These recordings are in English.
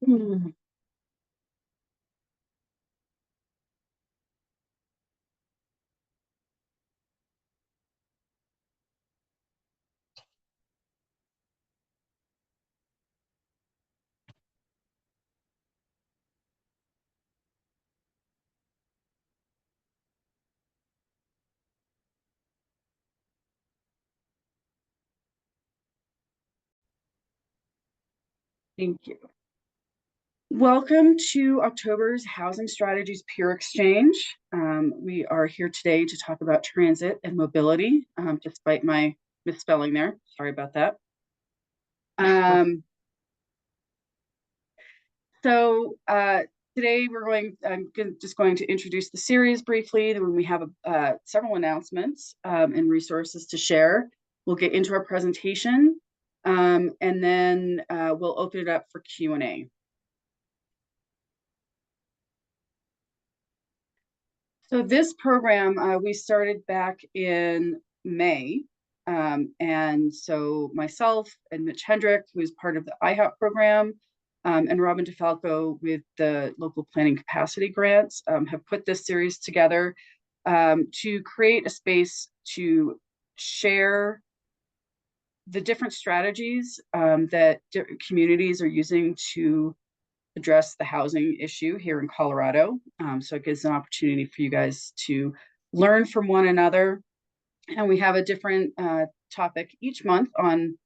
Mm. Thank you. Welcome to October's Housing Strategies Peer Exchange. We are here today to talk about transit and mobility, despite my misspelling there. Sorry about that. Um, so today I'm just going to introduce the series briefly. Then we have several announcements and resources to share. We'll get into our presentation, and then we'll open it up for Q&A. So this program we started back in May. And so myself and Mitch Hendrick, who's part of the IHOP program, and Robin DeFalco with the local planning capacity grants, have put this series together to create a space to share the different strategies that communities are using to address the housing issue here in Colorado. So it gives an opportunity for you guys to learn from one another. And we have a different topic each month on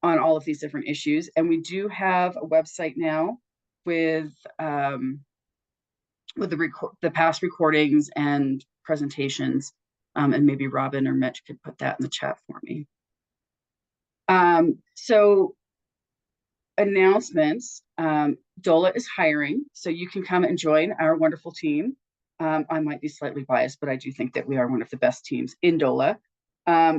all of these different issues. And we do have a website now with the past recordings and presentations. And maybe Robin or Mitch could put that in the chat for me. So announcements. DOLA is hiring, so you can come and join our wonderful team. I might be slightly biased, but I do think that we are one of the best teams in DOLA.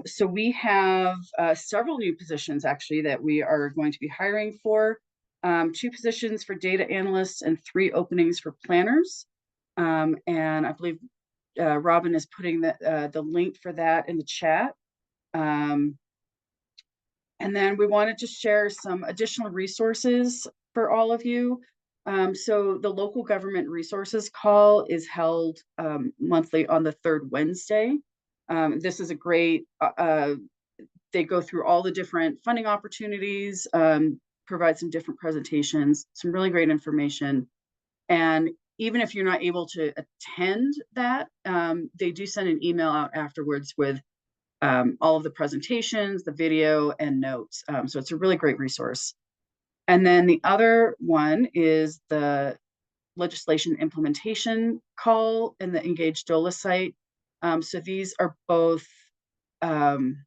So we have several new positions actually that we are going to be hiring for. 2 positions for data analysts and 3 openings for planners. And I believe Robin is putting the link for that in the chat. And then we wanted to share some additional resources for all of you. So the local government resources call is held monthly on the 3rd Wednesday. This is a great, they go through all the different funding opportunities, provide some different presentations, some really great information. And even if you're not able to attend that, they do send an email out afterwards with all of the presentations, the video, and notes. So it's a really great resource. And then the other one is the legislation implementation call and the Engage DOLA site. So these are both, actually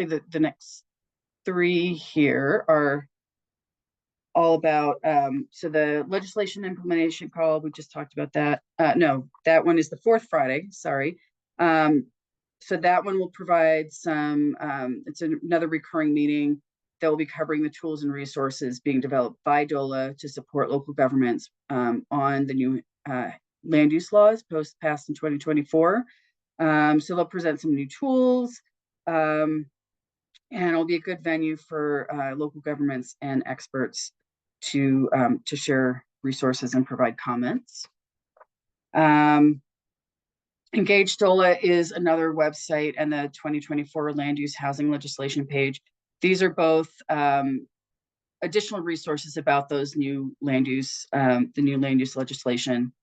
the next 3 here are all about, so the legislation implementation call, we just talked about that. No, that one is the 4th Friday, sorry. So that one will provide some, it's another recurring meeting that will be covering the tools and resources being developed by DOLA to support local governments on the new land use laws passed in 2024. So they'll present some new tools, and it'll be a good venue for local governments and experts to share resources and provide comments. Engage DOLA is another website and the 2024 land use housing legislation page. These are both additional resources about those new land use, the new land use legislation.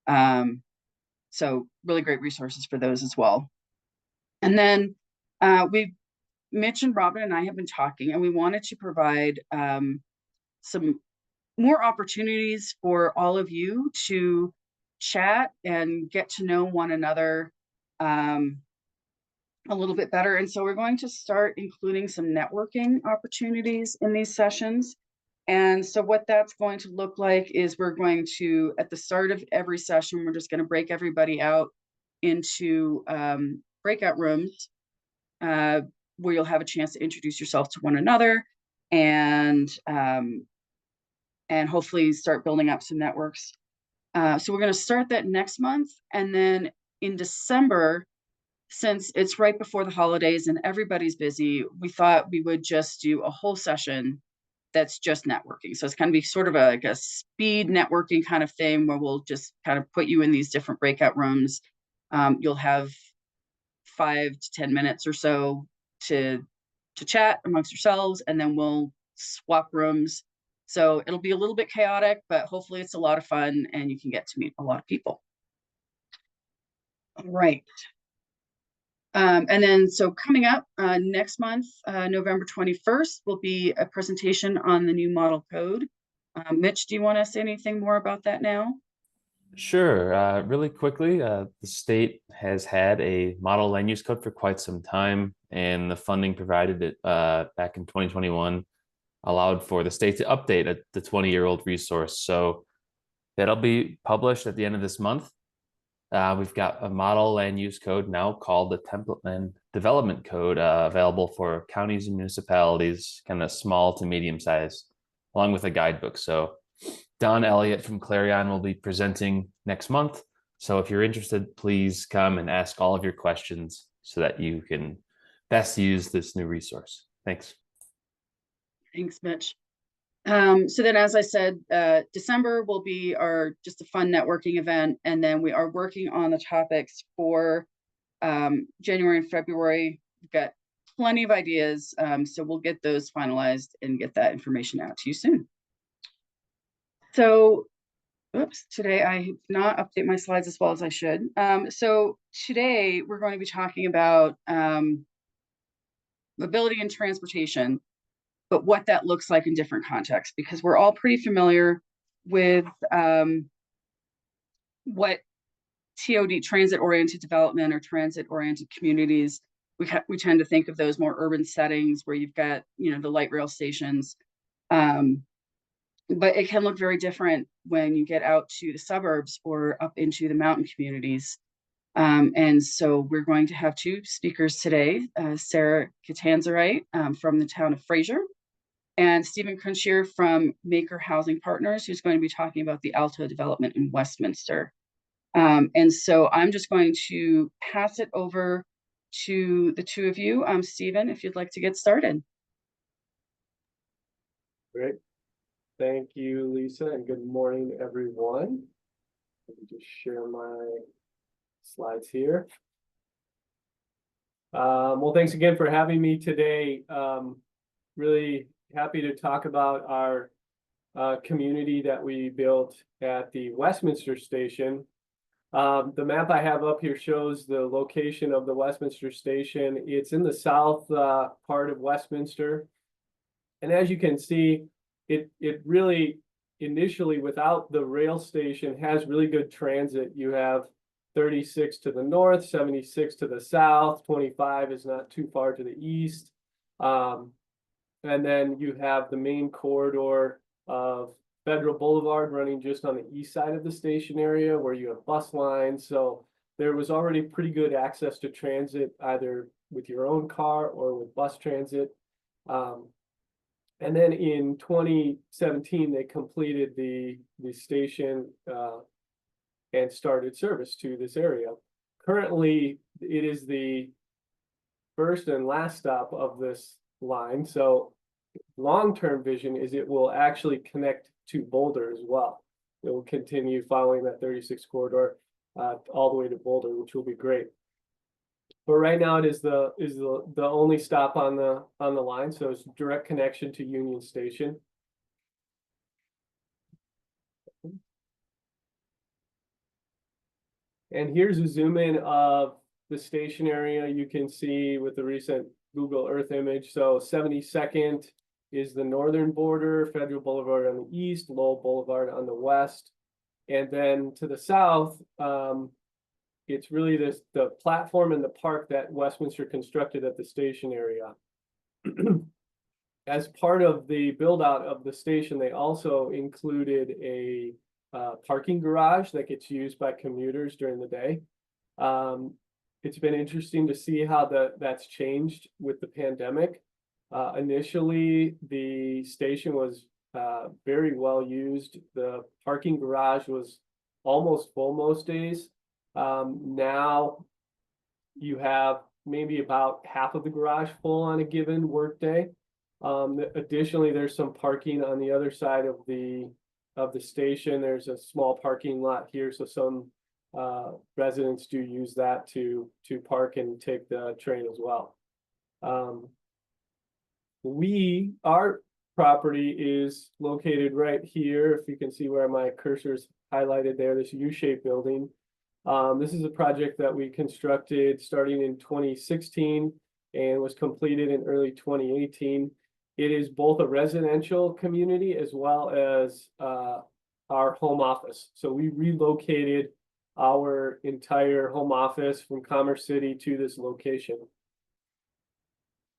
So really great resources for those as well. And then Mitch and Robin and I have been talking, and we wanted to provide some more opportunities for all of you to chat and get to know one another a little bit better. And so we're going to start including some networking opportunities in these sessions. And so what that's going to look like is we're going to, at the start of every session, we're just going to break everybody out into breakout rooms where you'll have a chance to introduce yourself to one another and hopefully start building up some networks. So we're going to start that next month. And then in December, since it's right before the holidays and everybody's busy, we thought we would just do a whole session that's just networking. So it's kind of be sort of like a speed networking kind of thing where we'll just kind of put you in these different breakout rooms. You'll have 5 to 10 minutes or so to chat amongst yourselves, and then we'll swap rooms. So it'll be a little bit chaotic, but hopefully it's a lot of fun and you can get to meet a lot of people. All right. And then, so coming up next month, November 21st, will be a presentation on the new model code. Mitch, do you want to say anything more about that now? Sure. Really quickly, the state has had a model land use code for quite some time, and the funding provided it back in 2021 allowed for the state to update the 20-year-old resource. So that'll be published at the end of this month. We've got a model land use code now called the Template Land Development Code, available for counties and municipalities, kind of small to medium size, along with a guidebook. So Don Elliott from Clarion will be presenting next month. So if you're interested, please come and ask all of your questions so that you can best use this new resource. Thanks. Thanks, Mitch. So then, as I said, December will be our just a fun networking event, and then we are working on the topics for January and February. We've got plenty of ideas, so we'll get those finalized and get that information out to you soon. So, oops, today I did not update my slides as well as I should. So today we're going to be talking about mobility and transportation, but what that looks like in different contexts, because we're all pretty familiar with what TOD, transit-oriented development, or transit-oriented communities. We tend to think of those more urban settings where you've got, the light rail stations. But it can look very different when you get out to the suburbs or up into the mountain communities. And so we're going to have two speakers today, Sarah Catanzarite from the town of Fraser, and Stephen Crunchier from Maker Housing Partners, who's going to be talking about the Alto development in Westminster. And so I'm just going to pass it over to the two of you. Stephen, if you'd like to get started. Great. Thank you, Lisa, and good morning, everyone. Let me just share my slides here. Well, thanks again for having me today. Really happy to talk about our community that we built at the Westminster Station. The map I have up here shows the location of the Westminster Station. It's in the south part of Westminster. And as you can see, it really initially, without the rail station, has really good transit. You have 36 to the north, 76 to the south, 25 is not too far to the east. And then you have the main corridor of Federal Boulevard running just on the east side of the station area where you have bus lines. So there was already pretty good access to transit, either with your own car or with bus transit. And then in 2017, they completed the station and started service to this area. Currently, it is the first and last stop of this line. So long-term vision is it will actually connect to Boulder as well. It will continue following that 36 corridor all the way to Boulder, which will be great. But right now it is the only stop on the line, so it's direct connection to Union Station. And here's a zoom in of the station area. You can see with the recent Google Earth image. So 72nd is the northern border, Federal Boulevard on the east, Lowell Boulevard on the west. And then to the south, it's really the platform and the park that Westminster constructed at the station area. As part of the build out of the station, they also included a parking garage that gets used by commuters during the day. It's been interesting to see how that's changed with the pandemic. Initially, the station was very well used. The parking garage was almost full most days. Now you have maybe about half of the garage full on a given workday. Additionally, there's some parking on the other side of the station. There's a small parking lot here, so some residents do use that to park and take the train as well. Our property is located right here. If you can see where my cursor's highlighted there, this U-shaped building. This is a project that we constructed starting in 2016 and was completed in early 2018. It is both a residential community as well as our home office. So we relocated our entire home office from Commerce City to this location.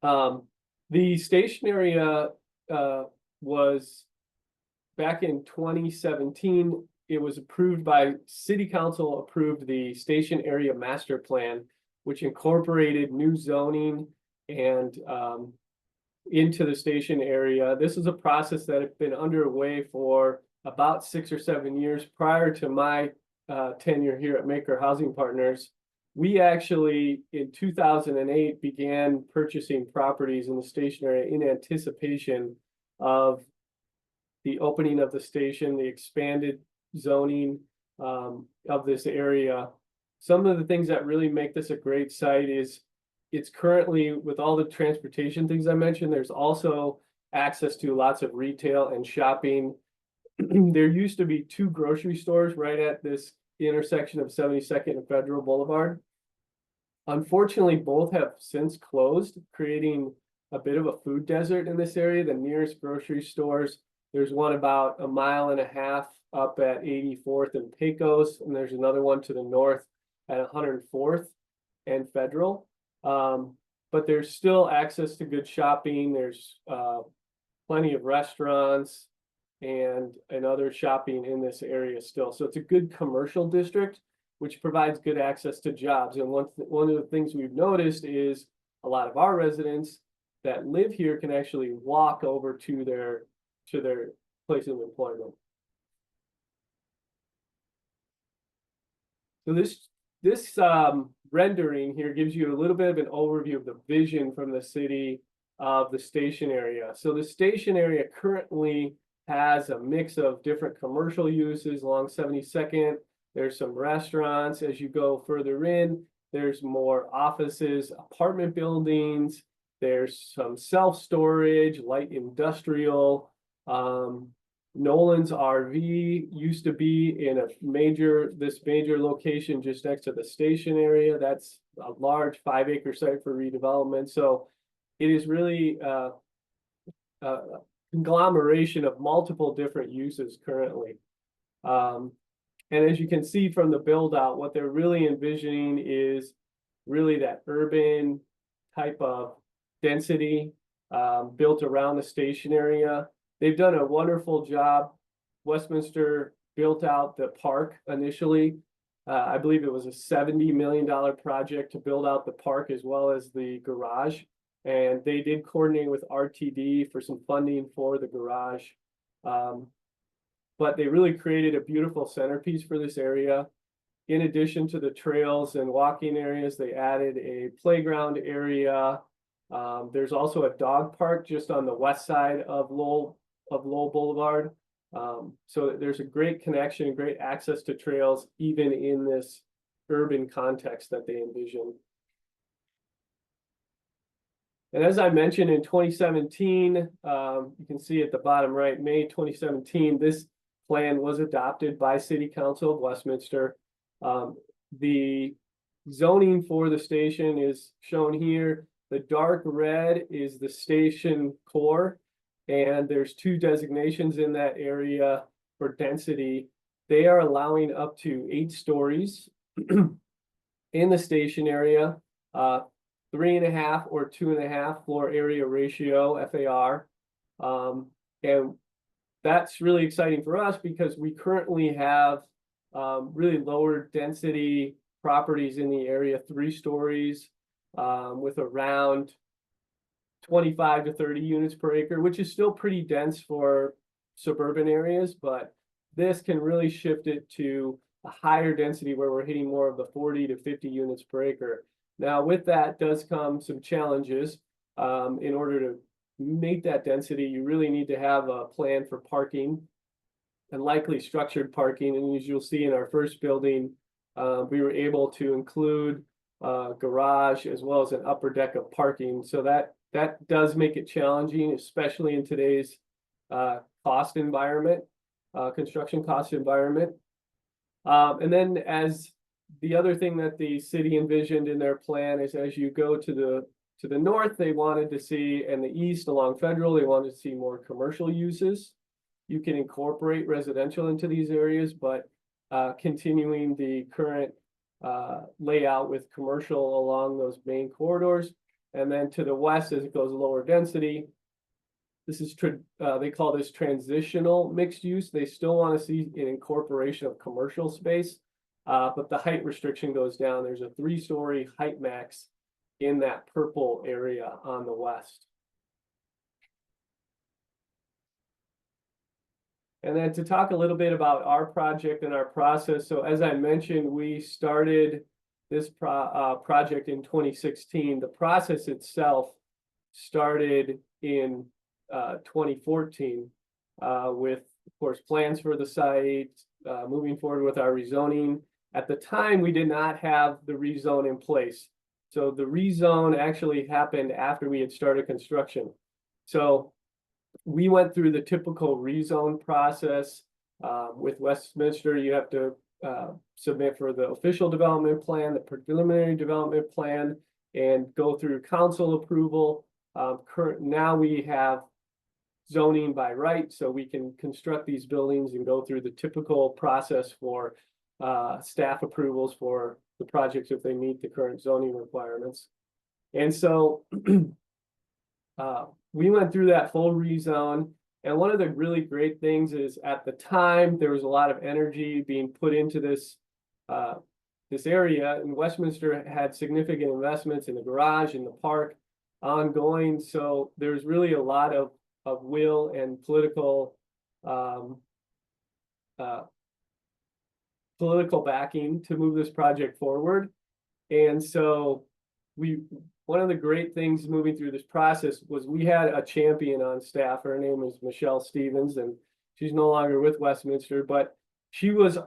The station area was back in 2017. It was approved by City Council, approved the station area master plan, which incorporated new zoning and into the station area. This is a process that had been underway for about 6 or 7 years prior to my tenure here at Maker Housing Partners. We actually, in 2008, began purchasing properties in the station area in anticipation of the opening of the station, the expanded zoning of this area. Some of the things that really make this a great site is it's currently, with all the transportation things I mentioned, there's also access to lots of retail and shopping. There used to be 2 grocery stores right at this intersection of 72nd and Federal Boulevard. Unfortunately, both have since closed, creating a bit of a food desert in this area. The nearest grocery stores, there's one about 1.5 miles up at 84th and Pecos, and there's another one to the north at 104th and Federal. But there's still access to good shopping. There's plenty of restaurants and other shopping in this area still. So it's a good commercial district, which provides good access to jobs. And one of the things we've noticed is a lot of our residents that live here can actually walk over to their place of employment. So this rendering here gives you a little bit of an overview of the vision from the city of the station area. So the station area currently has a mix of different commercial uses along 72nd. There's some restaurants. As you go further in, there's more offices, apartment buildings. There's some self-storage, light industrial. Nolan's RV used to be in this major location just next to the station area. That's a large 5-acre site for redevelopment. So it is really a conglomeration of multiple different uses currently. And as you can see from the build out, what they're really envisioning is really that urban type of density built around the station area. They've done a wonderful job. Westminster built out the park initially. I believe it was a $70 million project to build out the park as well as the garage. And they did coordinate with RTD for some funding for the garage. But they really created a beautiful centerpiece for this area. In addition to the trails and walking areas, they added a playground area. There's also a dog park just on the west side of Lowell Boulevard. So there's a great connection, great access to trails, even in this urban context that they envision. And as I mentioned, in 2017, you can see at the bottom right, May 2017, this plan was adopted by City Council of Westminster. The zoning for the station is shown here. The dark red is the station core, and there's 2 designations in that area for density. They are allowing up to 8 stories in the station area, 3.5 or 2.5 floor area ratio, FAR. And that's really exciting for us because we currently have really lower density properties in the area, 3 stories with around 25 to 30 units per acre, which is still pretty dense for suburban areas, but this can really shift it to a higher density where we're hitting more of the 40 to 50 units per acre. Now, with that does come some challenges. In order to make that density, you really need to have a plan for parking and likely structured parking. And as you'll see in our first building, we were able to include garage as well as an upper deck of parking. So that does make it challenging, especially in today's cost environment, construction cost environment. And then as the other thing that the city envisioned in their plan is as you go to the north, they wanted to see, and the east along Federal, they wanted to see more commercial uses. You can incorporate residential into these areas, but continuing the current layout with commercial along those main corridors. And then to the west, as it goes lower density, this is they call this transitional mixed use. They still want to see an incorporation of commercial space, but the height restriction goes down. There's a 3-story height max in that purple area on the west. And then to talk a little bit about our project and our process. So as I mentioned, we started this project in 2016. The process itself started in 2014 with, of course, plans for the site, moving forward with our rezoning. At the time, we did not have the rezone in place. So the rezone actually happened after we had started construction. So we went through the typical rezone process. With Westminster, you have to submit for the official development plan, the preliminary development plan, and go through council approval. Now we have zoning by right, so we can construct these buildings and go through the typical process for staff approvals for the projects if they meet the current zoning requirements. And so we went through that full rezone. And one of the really great things is at the time, there was a lot of energy being put into this this area, and Westminster had significant investments in the garage, in the park, ongoing. So there's really a lot of will and political backing to move this project forward. And so one of the great things moving through this process was we had a champion on staff. Her name is Michelle Stevens, and she's no longer with Westminster, but she was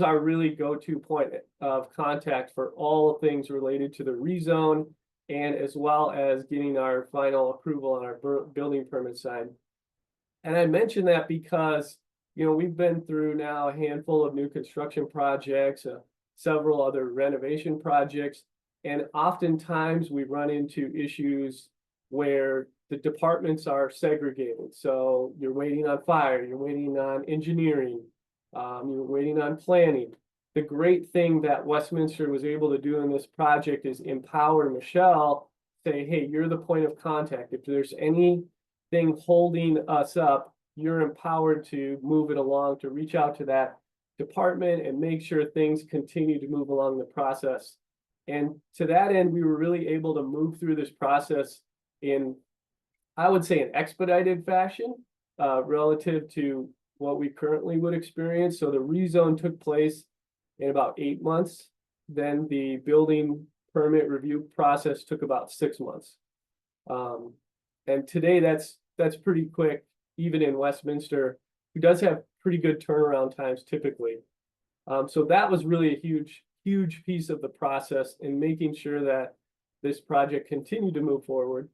our really go-to point of contact for all things related to the rezone, and as well as getting our final approval on our building permit side. And I mention that because, you know, we've been through now a handful of new construction projects, several other renovation projects, and oftentimes we run into issues where the departments are segregated. So you're waiting on fire, you're waiting on engineering, you're waiting on planning. The great thing that Westminster was able to do in this project is empower Michelle, say, hey, you're the point of contact. If there's anything holding us up, you're empowered to move it along, to reach out to that department and make sure things continue to move along the process. And to that end, we were really able to move through this process in, I would say, an expedited fashion relative to what we currently would experience. So the rezone took place in about 8 months. Then the building permit review process took about 6 months. And today that's pretty quick, even in Westminster, who does have pretty good turnaround times typically. So that was really a huge piece of the process in making sure that this project continued to move forward.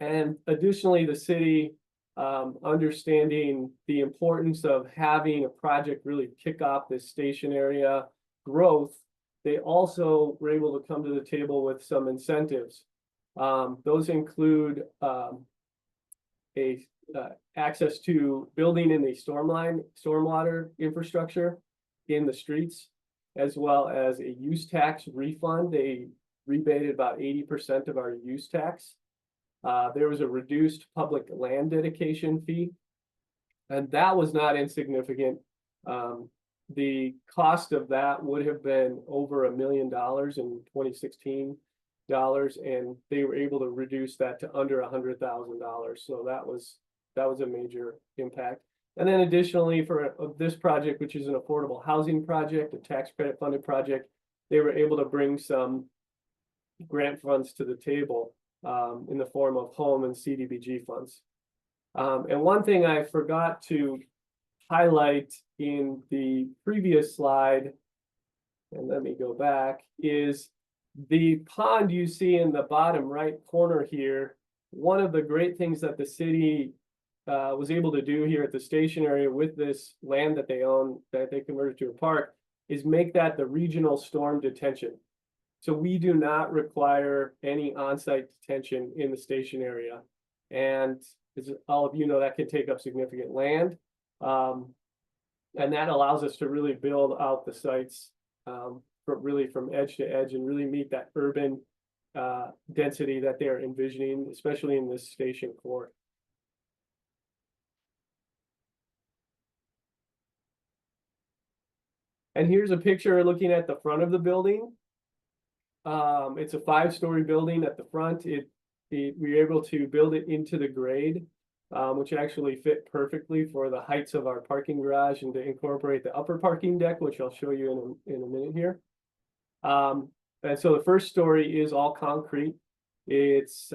And additionally, the city, understanding the importance of having a project really kick off this station area growth, they also were able to come to the table with some incentives. Those include access to building in the stormwater infrastructure in the streets, as well as a use tax refund. They rebated about 80% of our use tax. There was a reduced public land dedication fee, and that was not insignificant. The cost of that would have been over $1 million in 2016 and they were able to reduce that to under $100,000. So that was a major impact. And then additionally, for this project, which is an affordable housing project, a tax credit funded project, they were able to bring some grant funds to the table in the form of home and CDBG funds. And one thing I forgot to highlight in the previous slide, and let me go back, is the pond you see in the bottom right corner here. One of the great things that the city was able to do here at the station area with this land that they own, that they converted to a park, is make that the regional storm detention. So we do not require any on-site detention in the station area. And as all of you know, that can take up significant land. And that allows us to really build out the sites really from edge to edge and really meet that urban density that they're envisioning, especially in this station core. And here's a picture looking at the front of the building. It's a 5-story building at the front. We were able to build it into the grade, which actually fit perfectly for the heights of our parking garage and to incorporate the upper parking deck, which I'll show you in a minute here. And so the first story is all concrete. It's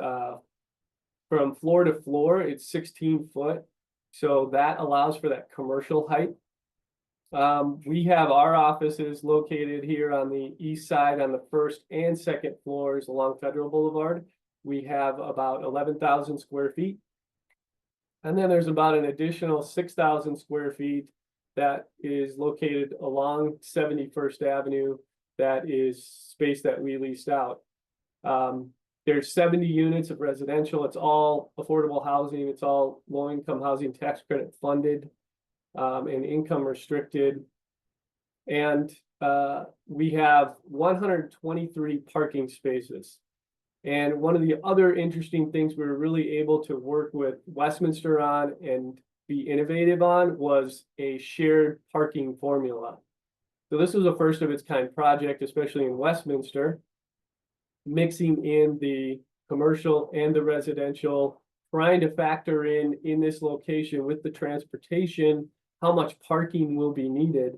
from floor to floor, it's 16 foot. So that allows for that commercial height. We have our offices located here on the east side on the first and second floors along Federal Boulevard. We have about 11,000 square feet. And then there's about an additional 6,000 square feet that is located along 71st Avenue. That is space that we leased out. There's 70 units of residential. It's all affordable housing. It's all low-income housing tax credit funded and income restricted. And we have 123 parking spaces. And one of the other interesting things we were really able to work with Westminster on and be innovative on was a shared parking formula. So this was a first of its kind project, especially in Westminster, mixing in the commercial and the residential, trying to factor in this location with the transportation, how much parking will be needed.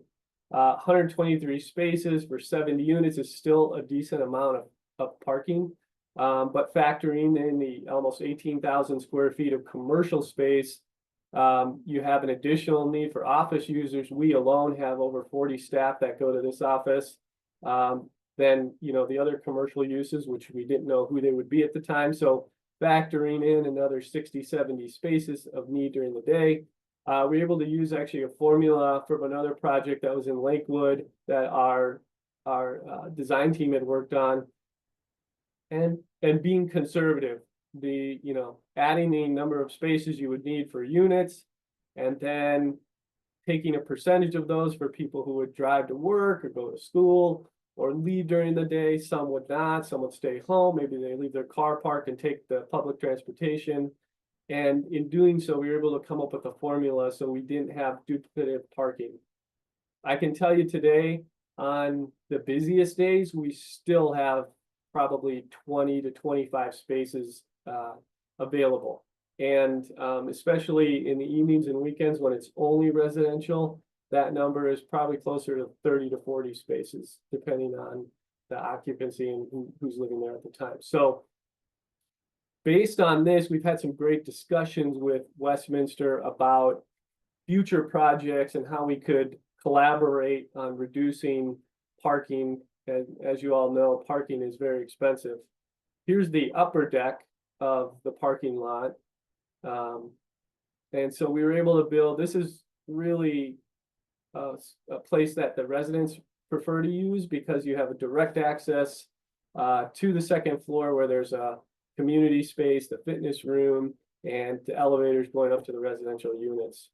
123 spaces for 70 units is still a decent amount of parking. But factoring in the almost 18,000 square feet of commercial space, you have an additional need for office users. We alone have over 40 staff that go to this office. Then, you know, the other commercial uses, which we didn't know who they would be at the time. So factoring in another 60, 70 spaces of need during the day. We're able to use actually a formula from another project that was in Lakewood that our design team had worked on. And being conservative, adding the number of spaces you would need for units, and then taking a percentage of those for people who would drive to work or go to school or leave during the day. Some would not, some would stay home. Maybe they leave their car parked and take the public transportation. And in doing so, we were able to come up with a formula so we didn't have duplicative parking. I can tell you today, on the busiest days, we still have probably 20 to 25 spaces available. And especially in the evenings and weekends when it's only residential, that number is probably closer to 30 to 40 spaces, depending on the occupancy and who's living there at the time. So based on this, we've had some great discussions with Westminster about future projects and how we could collaborate on reducing parking. And as you all know, parking is very expensive. Here's the upper deck of the parking lot. And so we were able to build, this is really a place that the residents prefer to use because you have a direct access to the second floor where there's a community space, the fitness room, and the elevators going up to the residential units.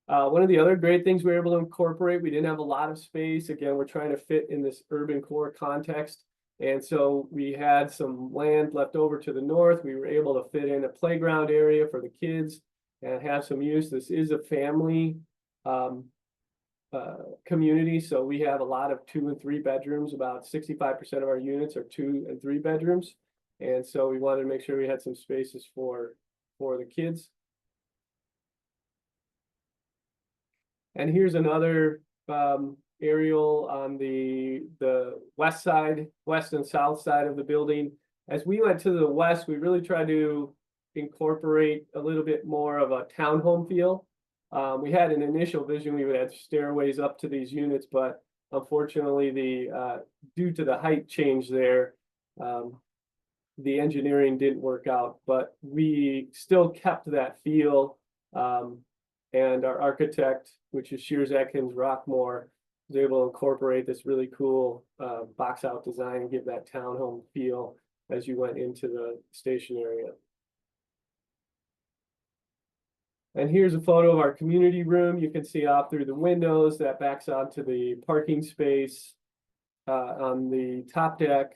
One of the other great things we were able to incorporate, we didn't have a lot of space. Again, we're trying to fit in this urban core context. And so we had some land left over to the north. We were able to fit in a playground area for the kids and have some use. This is a family community. So we have a lot of 2 and 3 bedrooms. About 65% of our units are 2 and 3 bedrooms. And so we wanted to make sure we had some spaces for the kids. And here's another aerial on the west side, west and south side of the building. As we went to the west, we really tried to incorporate a little bit more of a townhome feel. We had an initial vision, we would have stairways up to these units, but unfortunately, due to the height change there, the engineering didn't work out, but we still kept that feel. And our architect, which is Shears Atkins Rockmore, was able to incorporate this really cool box out design and give that townhome feel as you went into the station area. And here's a photo of our community room. You can see off through the windows that backs onto the parking space on the top deck.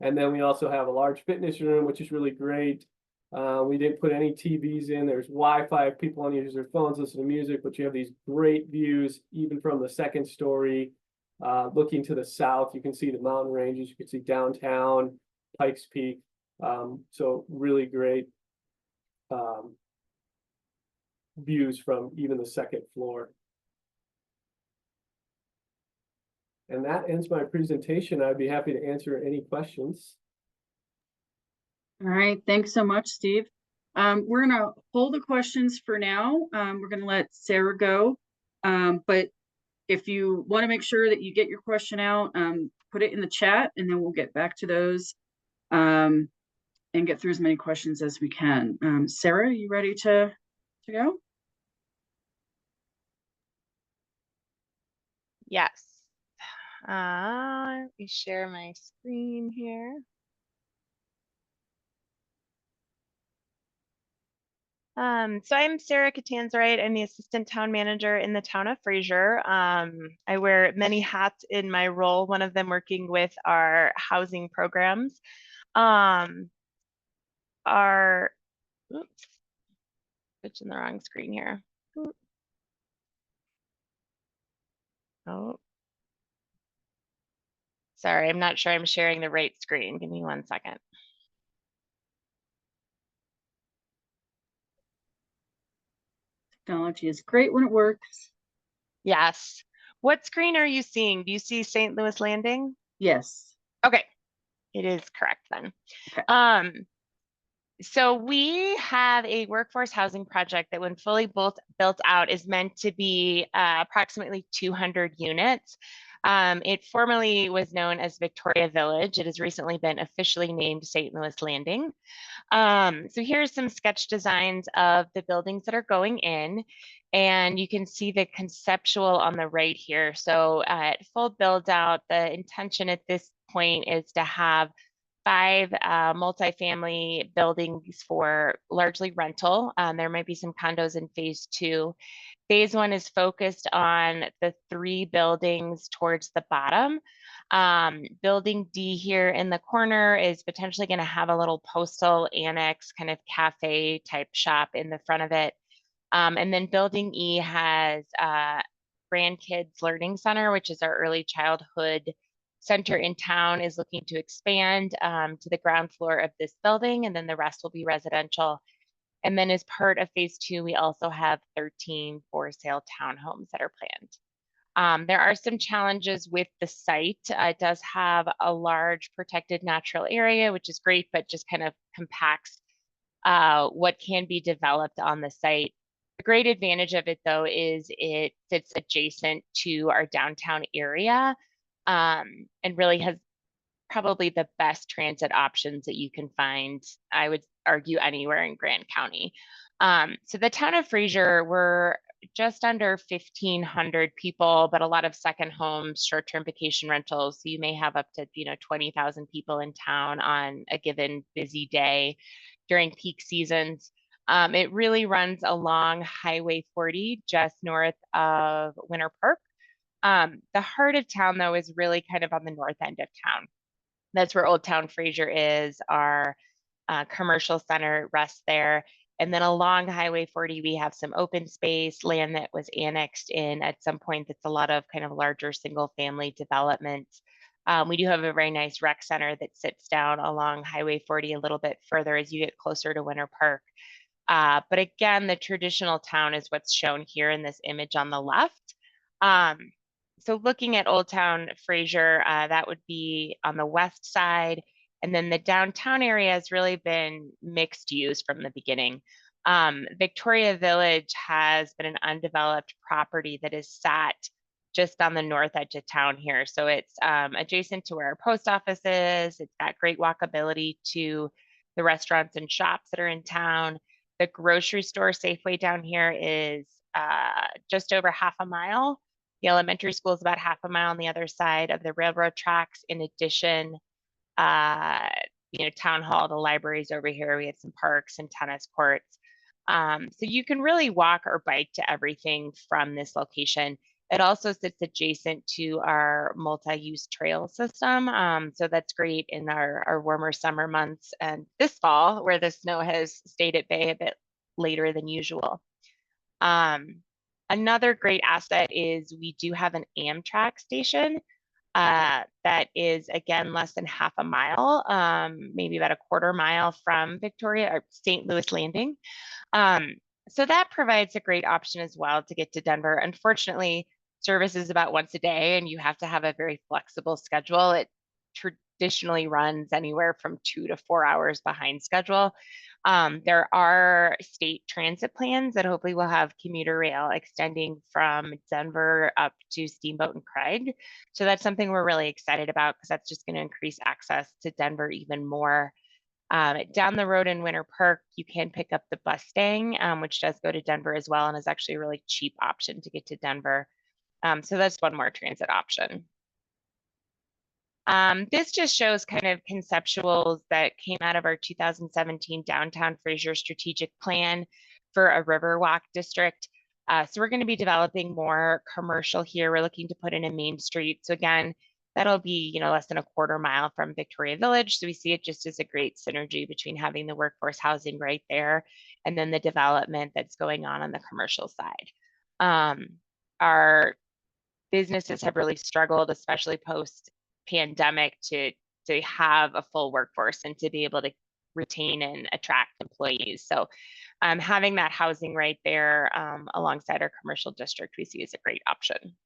And then we also have a large fitness room, which is really great. We didn't put any TVs in. There's Wi-Fi if people want to use their phones, listen to music, but you have these great views, even from the second story. Looking to the south, you can see the mountain ranges, you can see downtown, Pikes Peak. So really great views from even the second floor. And that ends my presentation. I'd be happy to answer any questions. All right, thanks so much, Steve. We're gonna hold the questions for now. We're gonna let Sarah go. But if you want to make sure that you get your question out, put it in the chat and then we'll get back to those and get through as many questions as we can. Sarah, you ready to go? Yes. Let me share my screen here. So I'm Sarah Catanzarite. I'm the assistant town manager in the town of Fraser. I wear many hats in my role, one of them working with our housing programs. Oops, switching the wrong screen here. Oh, sorry, I'm not sure I'm sharing the right screen. Give me 1 second. Technology is great when it works. Yes. What screen are you seeing? Do you see St. Louis Landing? Yes. Okay, it is correct then. Okay. So we have a workforce housing project that when fully built out is meant to be approximately 200 units. It formerly was known as Victoria Village. It has recently been officially named St. Louis Landing. So here's some sketch designs of the buildings that are going in, and you can see the conceptual on the right here. So at full build out, the intention at this point is to have 5 multifamily buildings for largely rental. There might be some condos in phase 2. Phase 1 is focused on the 3 buildings towards the bottom. Building D here in the corner is potentially going to have a little postal annex kind of cafe type shop in the front of it. And then building E has Grandkids Learning Center, which is our early childhood center in town, is looking to expand to the ground floor of this building, and then the rest will be residential. And then as part of phase 2, we also have 13 for sale townhomes that are planned. There are some challenges with the site. It does have a large protected natural area, which is great, but just kind of compacts what can be developed on the site. The great advantage of it, though, is it sits adjacent to our downtown area and really has probably the best transit options that you can find, I would argue, anywhere in Grant County. So the town of Fraser, we're just under 1,500 people, but a lot of second homes, short-term vacation rentals. So you may have up to 20,000 people in town on a given busy day during peak seasons. It really runs along Highway 40, just north of Winter Park. The heart of town, though, is really kind of on the north end of town. That's where Old Town Fraser is. Our commercial center rests there. And then along Highway 40, we have some open space land that was annexed in at some point. That's a lot of kind of larger single family developments. We do have a very nice rec center that sits down along Highway 40 a little bit further as you get closer to Winter Park. But again, the traditional town is what's shown here in this image on the left. So looking at Old Town Fraser, that would be on the west side. And then the downtown area has really been mixed use from the beginning. Victoria Village has been an undeveloped property that is sat just on the north edge of town here. So it's adjacent to where our post office is. It's got great walkability to the restaurants and shops that are in town. The grocery store Safeway down here is just over half a mile. The elementary school is about half a mile on the other side of the railroad tracks. In addition, town hall, the libraries over here. We have some parks and tennis courts. So you can really walk or bike to everything from this location. It also sits adjacent to our multi-use trail system. So that's great in our warmer summer months and this fall where the snow has stayed at bay a bit later than usual. Another great asset is we do have an Amtrak station that is, again, less than half a mile, maybe about a quarter mile from Victoria or St. Louis Landing. So that provides a great option as well to get to Denver. Unfortunately, service is about once a day and you have to have a very flexible schedule. It traditionally runs anywhere from 2 to 4 hours behind schedule. There are state transit plans that hopefully will have commuter rail extending from Denver up to Steamboat and Craig. So that's something we're really excited about because that's just going to increase access to Denver even more. Down the road in Winter Park, you can pick up the Mustang, which does go to Denver as well and is actually a really cheap option to get to Denver. So that's one more transit option. This just shows kind of conceptuals that came out of our 2017 Downtown Fraser Strategic Plan for a Riverwalk district. So we're going to be developing more commercial here. We're looking to put in a main street. So again, that'll be less than a quarter mile from Victoria Village. So we see it just as a great synergy between having the workforce housing right there and then the development that's going on the commercial side. Our businesses have really struggled, especially post pandemic, to have a full workforce and to be able to retain and attract employees. So having that housing right there alongside our commercial district, we see as a great option.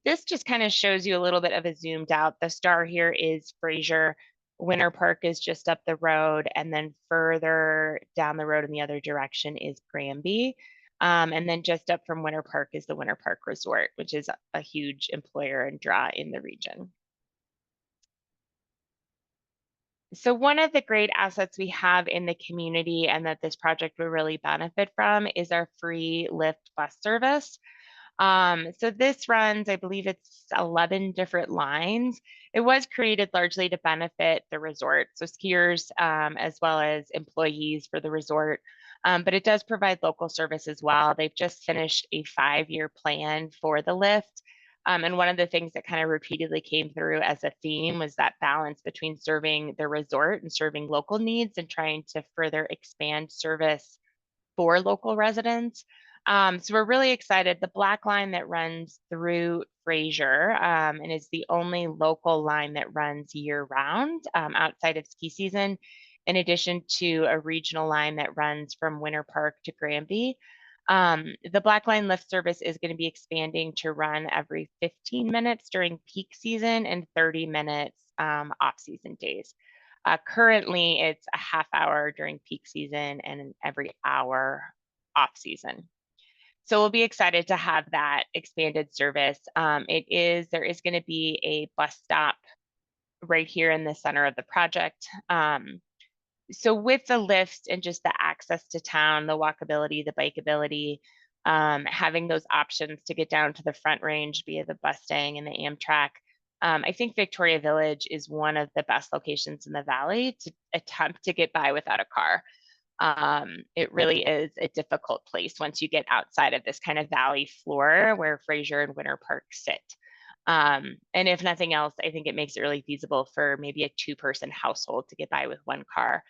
This just kind of shows you a little bit of a zoomed out. The star here is Fraser. Winter Park is just up the road, and then further down the road in the other direction is Granby. And then just up from Winter Park is the Winter Park Resort, which is a huge employer and draw in the region. So one of the great assets we have in the community and that this project will really benefit from is our free Lyft bus service. So this runs, I believe it's 11 different lines. It was created largely to benefit the resort, so skiers as well as employees for the resort. But it does provide local service as well. They've just finished a 5-year plan for the Lyft. And one of the things that kind of repeatedly came through as a theme was that balance between serving the resort and serving local needs and trying to further expand service for local residents. So we're really excited. The black line that runs through Fraser and is the only local line that runs year round outside of ski season, in addition to a regional line that runs from Winter Park to Granby. The Black Line Lyft service is going to be expanding to run every 15 minutes during peak season and 30 minutes off-season days. Currently, it's a half hour during peak season and every hour off-season. So we'll be excited to have that expanded service. There is going to be a bus stop right here in the center of the project. So with the Lyft and just the access to town, the walkability, the bikeability, having those options to get down to the Front Range via the Mustang and the Amtrak, I think Victoria Village is one of the best locations in the valley to attempt to get by without a car. It really is a difficult place once you get outside of this kind of valley floor where Fraser and Winter Park sit. And if nothing else, I think it makes it really feasible for maybe a 2-person household to get by with one car.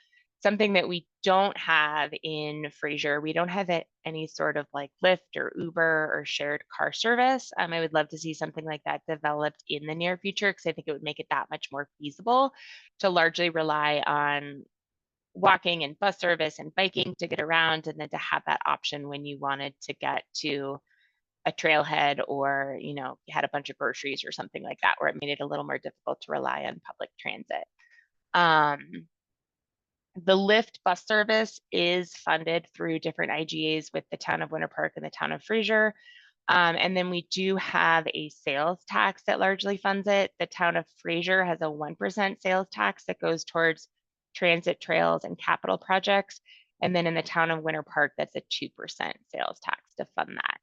Something that we don't have in Fraser, we don't have any sort of like Lyft or Uber or shared car service. I would love to see something like that developed in the near future because I think it would make it that much more feasible to largely rely on walking and bus service and biking to get around, and then to have that option when you wanted to get to a trailhead, or, you know, you had a bunch of groceries or something like that, where it made it a little more difficult to rely on public transit. The Lyft bus service is funded through different IGAs with the town of Winter Park and the town of Fraser. And then we do have a sales tax that largely funds it. The town of Fraser has a 1% sales tax that goes towards transit trails and capital projects. And then in the town of Winter Park, that's a 2% sales tax to fund that.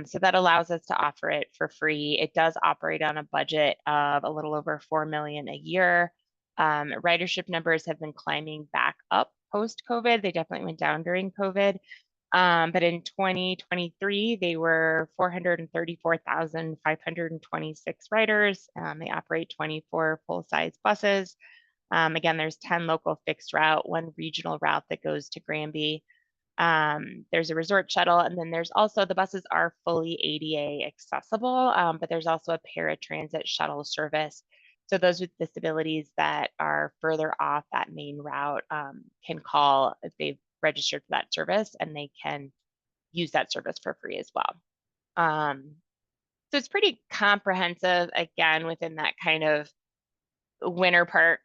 So that allows us to offer it for free. It does operate on a budget of a little over $4 million a year. Ridership numbers have been climbing back up post-COVID. They definitely went down during COVID. But in 2023, they were 434,526 riders. They operate 24 full-size buses. Again, there's 10 local fixed route, 1 regional route that goes to Granby. There's a resort shuttle, and then there's also, the buses are fully ADA accessible, but there's also a paratransit shuttle service. So those with disabilities that are further off that main route can call if they've registered for that service, and they can use that service for free as well. So it's pretty comprehensive, again, within that kind of Winter Park,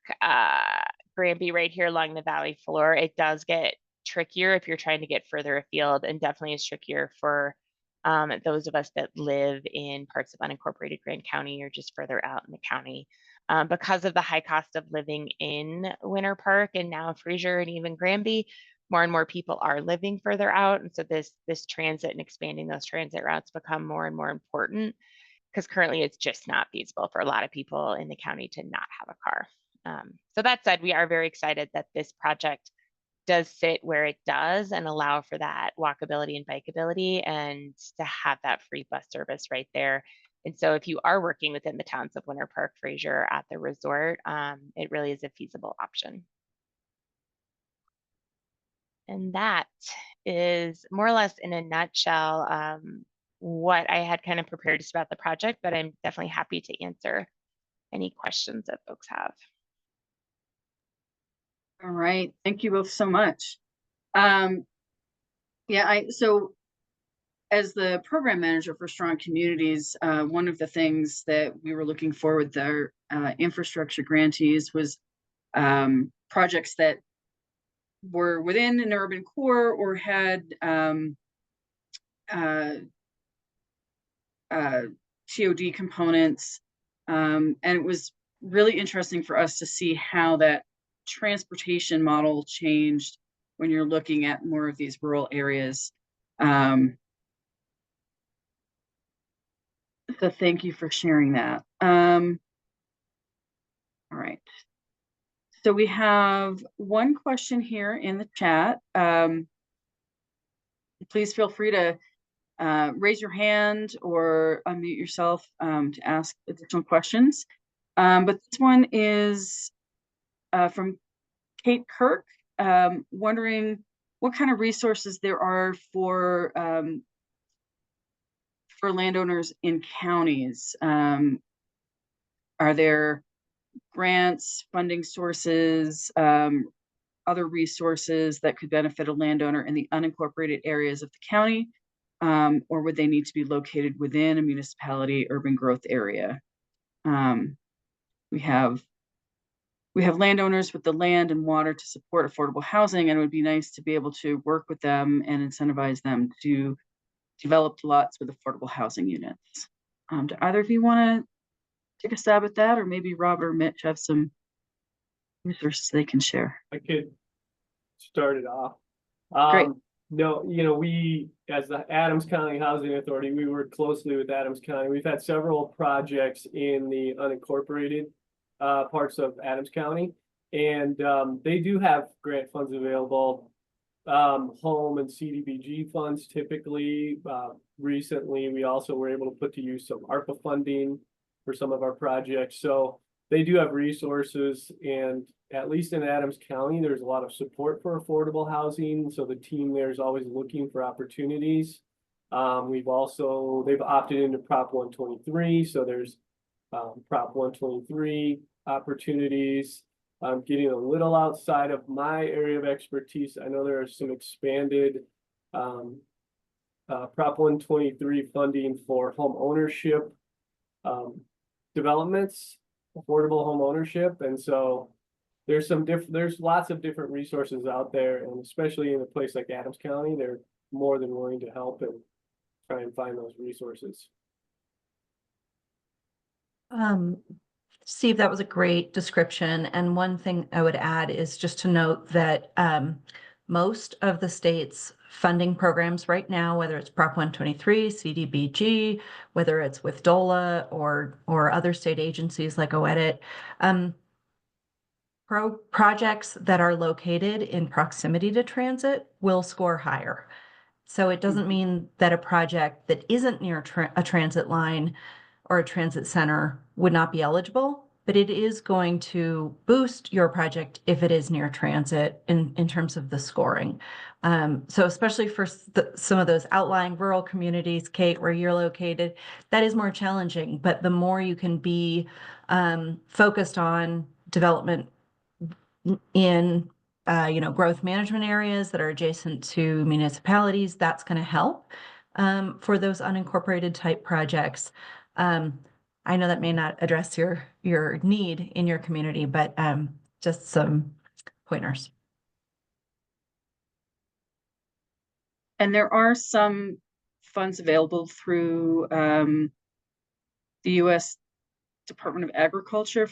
Granby right here along the valley floor. It does get trickier if you're trying to get further afield, and definitely is trickier for those of us that live in parts of unincorporated Grand County or just further out in the county. Because of the high cost of living in Winter Park and now Fraser and even Granby, more and more people are living further out. And so this transit and expanding those transit routes become more and more important, because currently it's just not feasible for a lot of people in the county to not have a car. So that said, we are very excited that this project does sit where it does and allow for that walkability and bikeability, and to have that free bus service right there. And so if you are working within the towns of Winter Park, Fraser at the resort, it really is a feasible option. And that is more or less in a nutshell what I had kind of prepared just about the project, but I'm definitely happy to answer any questions that folks have. All right, thank you both so much. So as the program manager for Strong Communities, one of the things that we were looking for with their infrastructure grantees was projects that were within an urban core or had TOD components. And it was really interesting for us to see how that transportation model changed when you're looking at more of these rural areas. So thank you for sharing that. All right. So we have one question here in the chat. Please feel free to raise your hand or unmute yourself to ask additional questions. But this one is from Kate Kirk, wondering what kind of resources there are for landowners in counties. Are there grants, funding sources, other resources that could benefit a landowner in the unincorporated areas of the county, or would they need to be located within a municipality urban growth area? We have landowners with the land and water to support affordable housing, and it would be nice to be able to work with them and incentivize them to develop lots with affordable housing units. Do either of you want to take a stab at that, or maybe Robert or Mitch have some resources they can share? I could start it off. Great. No, we, as the Adams County Housing Authority, we work closely with Adams County. We've had several projects in the unincorporated parts of Adams County, and they do have grant funds available, home and CDBG funds typically. Recently, we also were able to put to use some ARPA funding for some of our projects. So they do have resources, and at least in Adams County, there's a lot of support for affordable housing. So the team there is always looking for opportunities. They've opted into Prop 123. So there's Prop 123 opportunities. Getting a little outside of my area of expertise, I know there are some expanded Prop 123 funding for home ownership developments, affordable home ownership. And so there's lots of different resources out there, and especially in a place like Adams County, they're more than willing to help and try and find those resources. Steve, that was a great description. And one thing I would add is just to note that most of the state's funding programs right now, whether it's Prop 123, CDBG, whether it's with DOLA or other state agencies like OEDIT, projects that are located in proximity to transit will score higher. So it doesn't mean that a project that isn't near a transit line or a transit center would not be eligible, but it is going to boost your project if it is near transit in terms of the scoring. So especially for some of those outlying rural communities, Kate, where you're located, that is more challenging. But the more you can be focused on development in growth management areas that are adjacent to municipalities, that's going to help for those unincorporated type projects. I know that may not address your need in your community, but just some pointers. And there are some funds available through the U.S. Department of Agriculture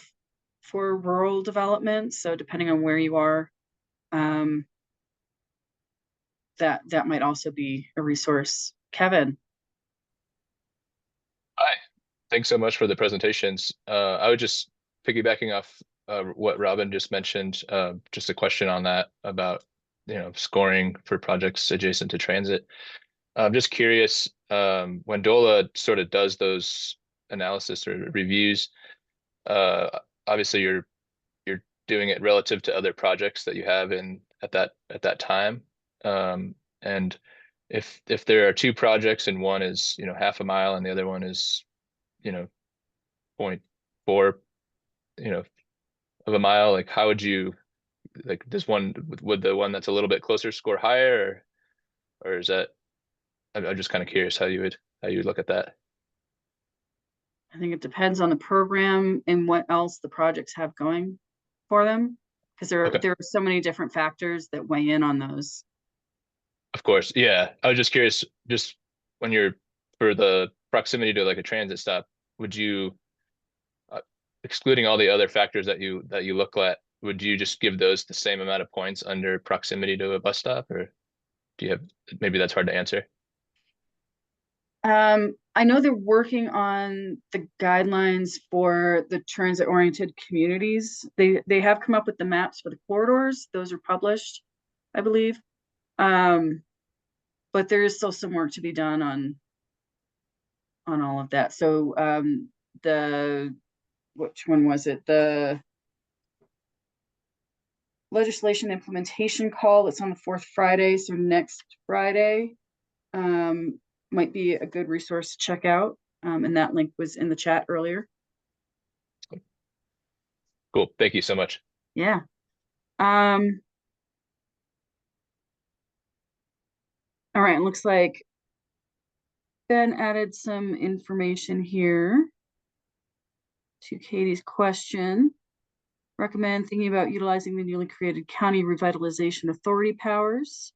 for rural development. So depending on where you are, that might also be a resource. Kevin. Hi, thanks so much for the presentations. I would just piggybacking off what Robin just mentioned, just a question on that about scoring for projects adjacent to transit. I'm just curious, when DOLA sort of does those analysis or reviews, obviously you're doing it relative to other projects that you have at that time, and if there are two projects and one is half a mile and the other one is 0.4 of a mile, like how would you, like would the one that's a little bit closer score higher, or is that, I'm just kind of curious how you would look at that. I think it depends on the program and what else the projects have going for them, because there are so many different factors that weigh in on those. Of course, yeah. I was just curious, just when you're for the proximity to like a transit stop, would you, excluding all the other factors that you look at, would you just give those the same amount of points under proximity to a bus stop, or do you have, maybe that's hard to answer? I know they're working on the guidelines for the transit-oriented communities. They have come up with the maps for the corridors. Those are published, I believe. But there is still some work to be done on all of that. So which one was it? The legislation implementation call that's on the 4th Friday. So next Friday might be a good resource to check out. And that link was in the chat earlier. Cool. Thank you so much. Yeah. All right, it looks like Ben added some information here to Katie's question. Recommend thinking about utilizing the newly created County Revitalization Authority powers.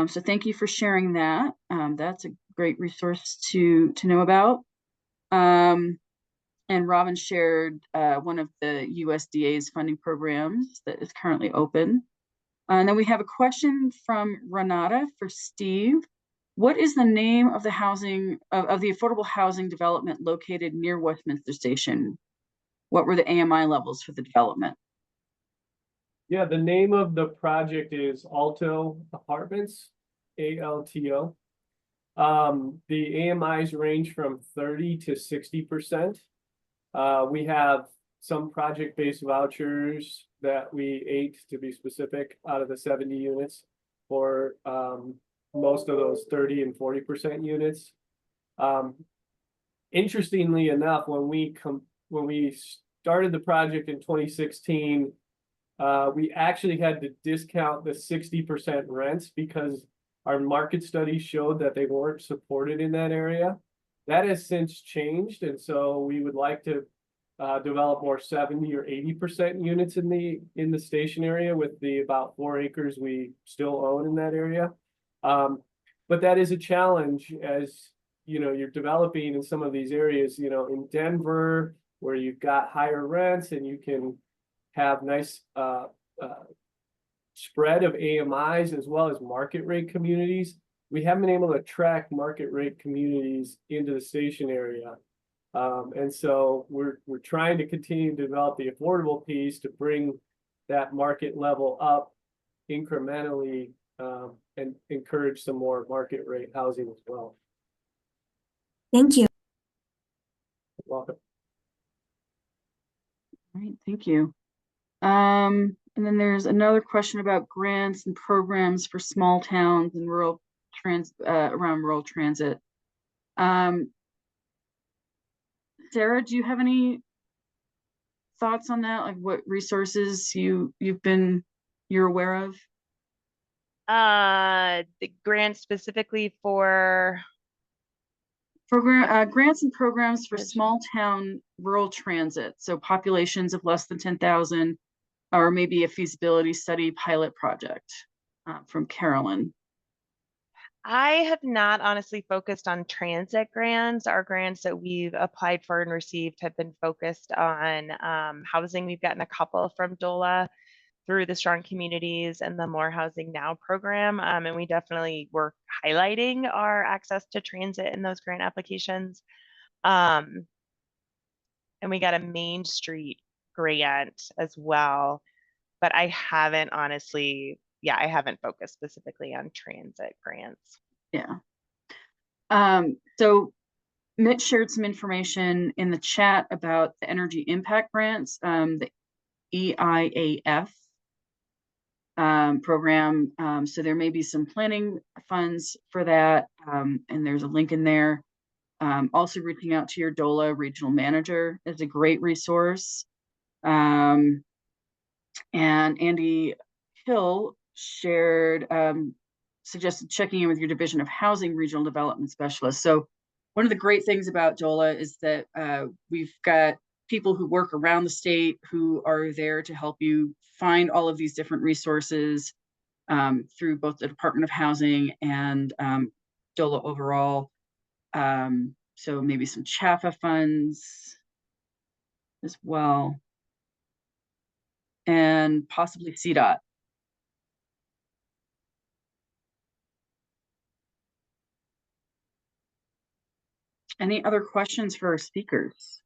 So thank you for sharing that. That's a great resource to know about. And Robin shared one of the USDA's funding programs that is currently open. And then we have a question from Renata for Steve. What is the name of the housing of the affordable housing development located near Westminster Station? What were the AMI levels for the development? Yeah, the name of the project is Alto Apartments, ALTO. The AMIs range from 30 to 60%. We have some project-based vouchers that we ate, to be specific, out of the 70 units for most of those 30 and 40% units. Interestingly enough, when we started the project in 2016, we actually had to discount the 60% rents because our market study showed that they weren't supported in that area. That has since changed, and so we would like to develop more 70 or 80% units in the station area with the about 4 acres we still own in that area. But that is a challenge as you're developing in some of these areas, in Denver, where you've got higher rents and you can have nice spread of AMIs as well as market rate communities. We haven't been able to attract market rate communities into the station area. And so we're trying to continue to develop the affordable piece to bring that market level up incrementally, and encourage some more market rate housing as well. Thank you. Welcome. All right, thank you. And then there's another question about grants and programs for small towns and around rural transit. Sarah, do you have any thoughts on that? Like what resources you're aware of? The grant specifically for grants and programs for Yes. small town rural transit. So populations of less than 10,000, or maybe a feasibility study pilot project, from Carolyn. I have not honestly focused on transit grants. Our grants that we've applied for and received have been focused on housing. We've gotten a couple from DOLA through the Strong Communities and the More Housing Now program. And we definitely were highlighting our access to transit in those grant applications. And we got a Main Street grant as well, but I haven't honestly, I haven't focused specifically on transit grants. Yeah. So Mitch shared some information in the chat about the energy impact grants, the EIAF program. So there may be some planning funds for that, and there's a link in there. Also reaching out to your DOLA regional manager is a great resource. And Andy Hill shared, suggested checking in with your Division of Housing Regional Development Specialist. So one of the great things about DOLA is that we've got people who work around the state who are there to help you find all of these different resources through both the Department of Housing and DOLA overall. So maybe some CHAFA funds as well, and possibly CDOT. Any other questions for our speakers?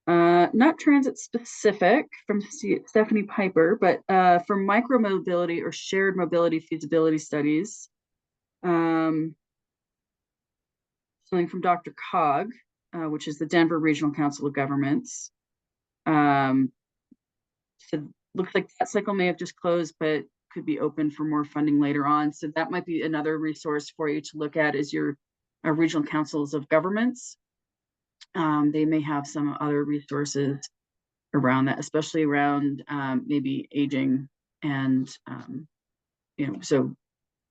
Not transit specific from Stephanie Piper, but for micromobility or shared mobility feasibility studies. Something from Dr. Cog, which is the Denver Regional Council of Governments. So looks like that cycle may have just closed, but could be open for more funding later on. So that might be another resource for you to look at, is your regional councils of governments. They may have some other resources around that, especially around maybe aging and, so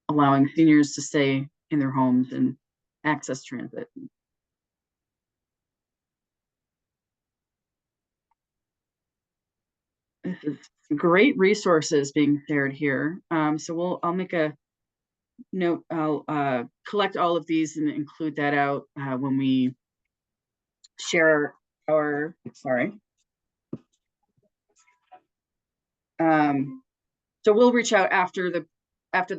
allowing seniors to stay in their homes and access transit. This is great resources being shared here. So I'll make a note. I'll collect all of these and include that out when we share our, sorry. So we'll reach out after the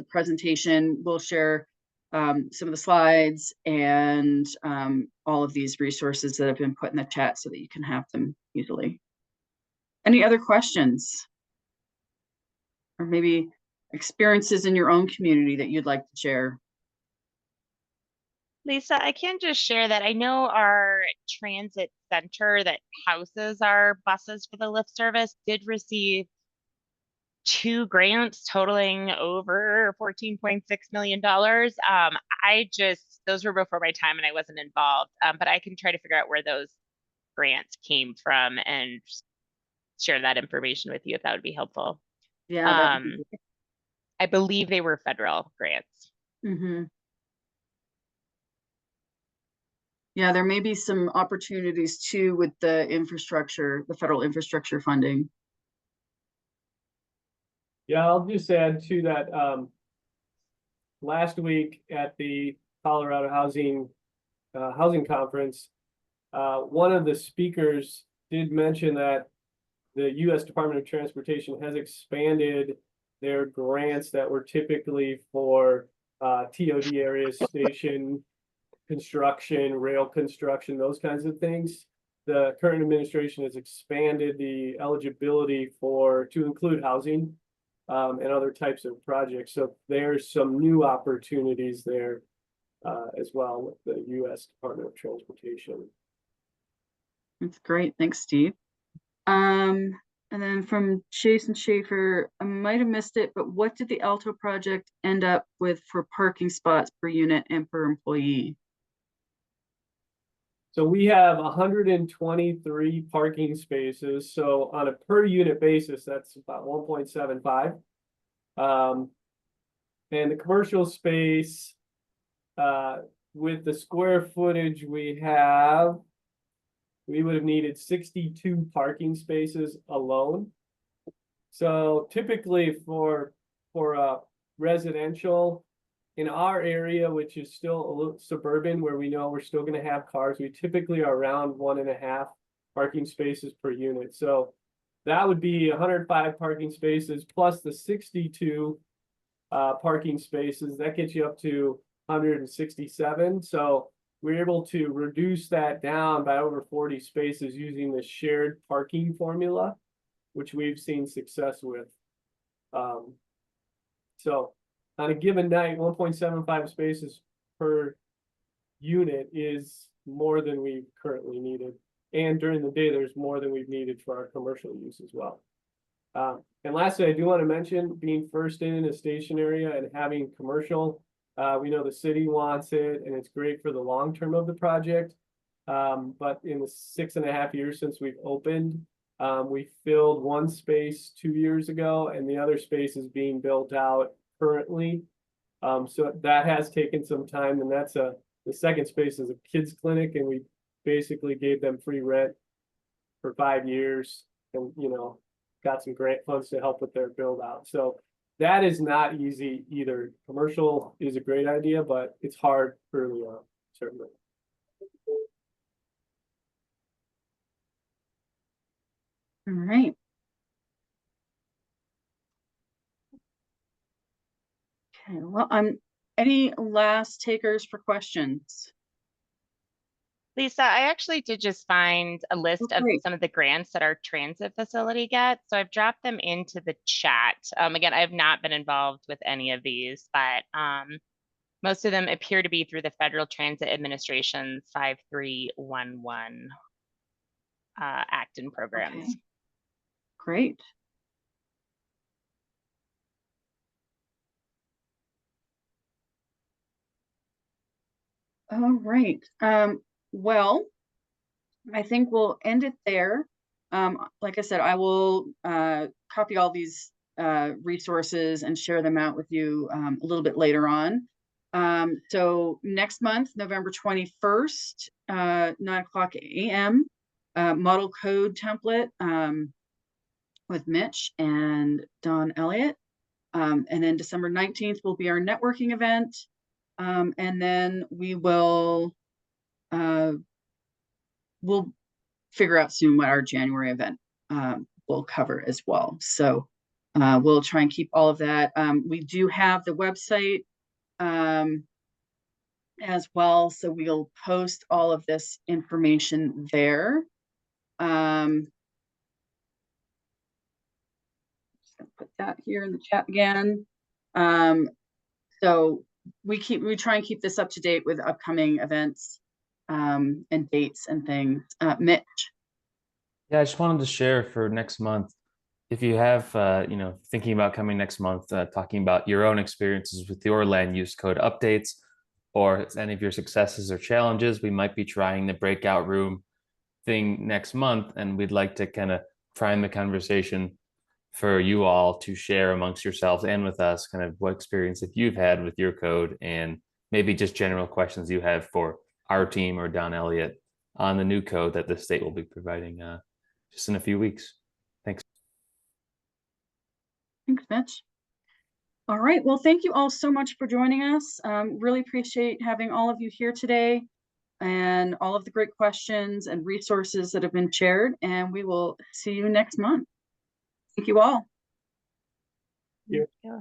presentation. We'll share some of the slides and all of these resources that have been put in the chat so that you can have them easily. Any other questions? Or maybe experiences in your own community that you'd like to share? Lisa, I can just share that I know our transit center that houses our buses for the lift service did receive 2 grants totaling over $14.6 million. Those were before my time and I wasn't involved, but I can try to figure out where those grants came from and share that information with you if that would be helpful. Yeah. I believe they were federal grants. Mm-hmm. Yeah, there may be some opportunities too with the infrastructure, the federal infrastructure funding. Yeah, I'll just add to that, last week at the Colorado Housing Conference, one of the speakers did mention that the U.S. Department of Transportation has expanded their grants that were typically for TOD areas, station construction, rail construction, those kinds of things. The current administration has expanded the eligibility to include housing and other types of projects. So there's some new opportunities there as well with the U.S. Department of Transportation. That's great. Thanks, Steve. And then from Jason Schaefer, I might have missed it, but what did the Alto project end up with for parking spots per unit and per employee? So we have 123 parking spaces. So on a per unit basis, that's about 1.75. And the commercial space, with the square footage we would have needed 62 parking spaces alone. So typically for residential in our area, which is still a little suburban, where we know we're still going to have cars, we typically are around 1.5 parking spaces per unit. So that would be 105 parking spaces plus the 62 parking spaces. That gets you up to 167. So we're able to reduce that down by over 40 spaces using the shared parking formula, which we've seen success with. So on a given night, 1.75 spaces per unit is more than we currently needed. And during the day, there's more than we've needed for our commercial use as well. And lastly, I do want to mention being first in a station area and having commercial. We know the city wants it and it's great for the long term of the project. But in the 6.5 years since we've opened, we filled one space 2 years ago and the other space is being built out currently. So that has taken some time, and that's the second space is a kids clinic, and we basically gave them free rent for 5 years and, got some grant funds to help with their build out. So that is not easy either. Commercial is a great idea, but it's hard early on, certainly. All right. Okay, well, any last takers for questions? Lisa, I actually did just find a list of great. some of the grants that our transit facility gets. So I've dropped them into the chat. Again, I have not been involved with any of these, but most of them appear to be through the Federal Transit Administration 5311 Act and programs. Okay. Great. All right. Well, I think we'll end it there. Like I said, I will copy all these resources and share them out with you a little bit later on. So next month, November 21st, 9:00 a.m., model code template with Mitch and Don Elliott. And then December 19th will be our networking event. And then we'll figure out soon what our January event will cover as well. So we'll try and keep all of that. We do have the website as well, so we'll post all of this information there. Just gonna put that here in the chat again. So we try and keep this up to date with upcoming events and dates and things. Mitch. Yeah, I just wanted to share for next month. If you have, thinking about coming next month, talking about your own experiences with your land use code updates or any of your successes or challenges, we might be trying the breakout room thing next month. And we'd like to kind of prime the conversation for you all to share amongst yourselves and with us kind of what experience that you've had with your code and maybe just general questions you have for our team or Don Elliott on the new code that the state will be providing just in a few weeks. Thanks. Thanks, Mitch. All right, well, thank you all so much for joining us. Really appreciate having all of you here today and all of the great questions and resources that have been shared, and we will see you next month. Thank you all. Yeah. Yeah.